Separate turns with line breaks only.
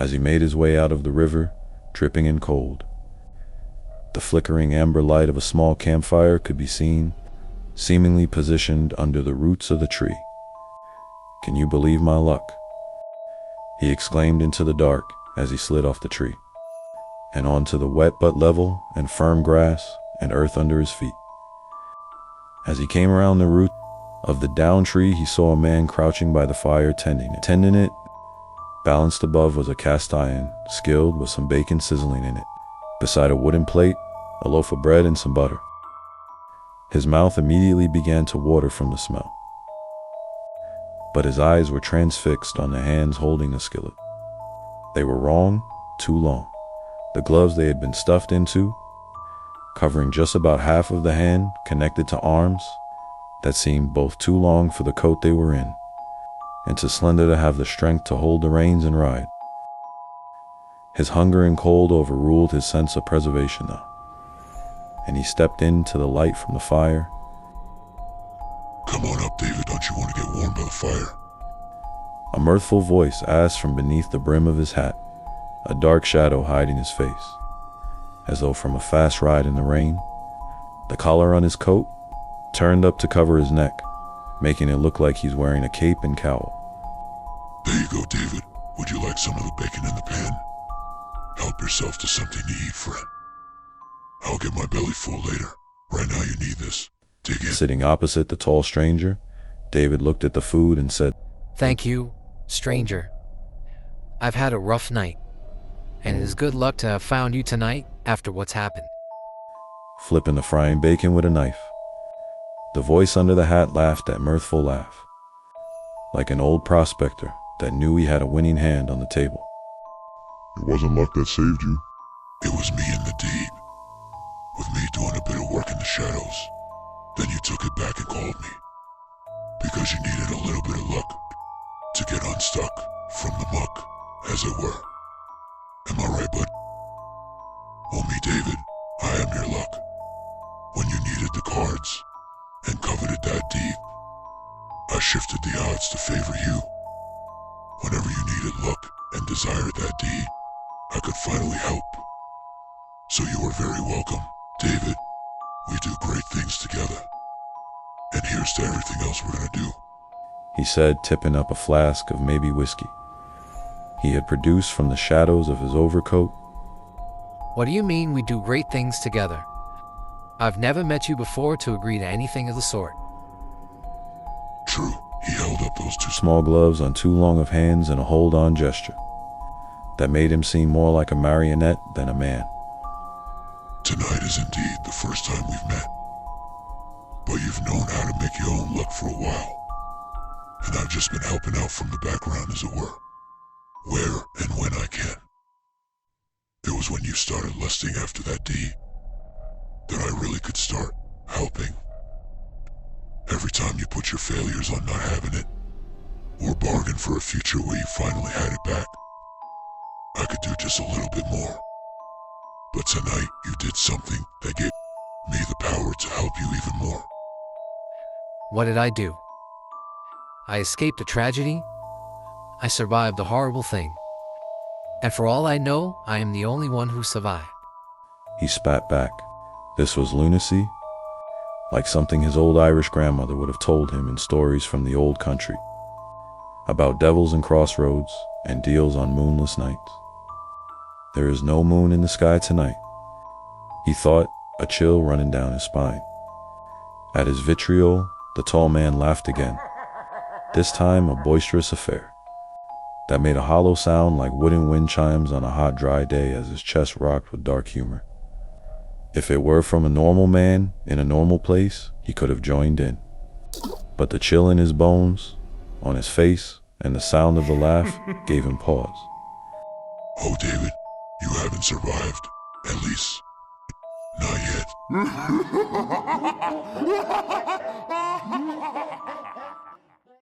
as he made his way out of the river, dripping and cold. The flickering amber light of a small campfire could be seen, seemingly positioned under the roots of the tree. "Can you believe my luck?" he exclaimed into the dark as he slid off the tree, and onto the wet but level and firm grass and earth under his feet. As he came around the root of the down tree, he saw a man crouching by the fire tending it. Balanced above was a cast iron, skilled with some bacon sizzling in it. Beside a wooden plate, a loaf of bread and some butter. His mouth immediately began to water from the smell, but his eyes were transfixed on the hands holding the skillet. They were wrong, too long. The gloves they had been stuffed into, covering just about half of the hand, connected to arms that seemed both too long for the coat they were in, and too slender to have the strength to hold the reins and ride. His hunger and cold overruled his sense of preservation now, and he stepped into the light from the fire.
"Come on up, David, don't you want to get warm by the fire?"
A mirthful voice asked from beneath the brim of his hat, a dark shadow hiding his face, as though from a fast ride in the rain. The collar on his coat turned up to cover his neck, making it look like he's wearing a cape and cowl.
"There you go, David. Would you like some of the bacon in the pan? Help yourself to something to eat, friend. I'll get my belly full later. Right now you need this. Dig in."
Sitting opposite the tall stranger, David looked at the food and said,
"Thank you, stranger. I've had a rough night, and it is good luck to have found you tonight after what's happened."
flipping the frying bacon with a knife. The voice under the hat laughed that mirthful laugh, like an old prospector that knew he had a winning hand on the table.
"It wasn't luck that saved you."
"It was me in the deed, with me doing a bit of work in the shadows. Then you took it back and called me, because you needed a little bit of luck to get unstuck from the muck, as it were. Am I right, bud? Well, me, David, I am your luck. When you needed the cards and coveted that deed, I shifted the odds to favor you. Whenever you needed luck and desired that deed, I could finally help. So you are very welcome, David. We do great things together. And here's to everything else we're gonna do,"
he said, tipping up a flask of maybe whiskey he had produced from the shadows of his overcoat.
"What do you mean we do great things together? I've never met you before to agree to anything of the sort."
True, he held up those two
Small gloves on too long of hands and a hold-on gesture that made him seem more like a marionette than a man.
Tonight is indeed the first time we've met, but you've known how to make your own luck for a while, and I've just been helping out from the background, as it were, where and when I can. It was when you started lusting after that deed that I really could start helping. Every time you put your failures on not having it, or bargain for a future where you finally had it back, I could do just a little bit more. But tonight you did something that gave me the power to help you even more.
What did I do? I escaped a tragedy. I survived a horrible thing. And for all I know, I am the only one who survived.
He spat back. This was lunacy, like something his old Irish grandmother would have told him in stories from the old country, about devils and crossroads and deals on moonless nights. There is no moon in the sky tonight, he thought, a chill running down his spine. At his vitriol, the tall man laughed again, this time a boisterous affair that made a hollow sound like wooden wind chimes on a hot, dry day as his chest rocked with dark humor. If it were from a normal man in a normal place, he could have joined in. But the chill in his bones, on his face, and the sound of the laugh gave him pause.
"Oh, David, you haven't survived. At least, not yet."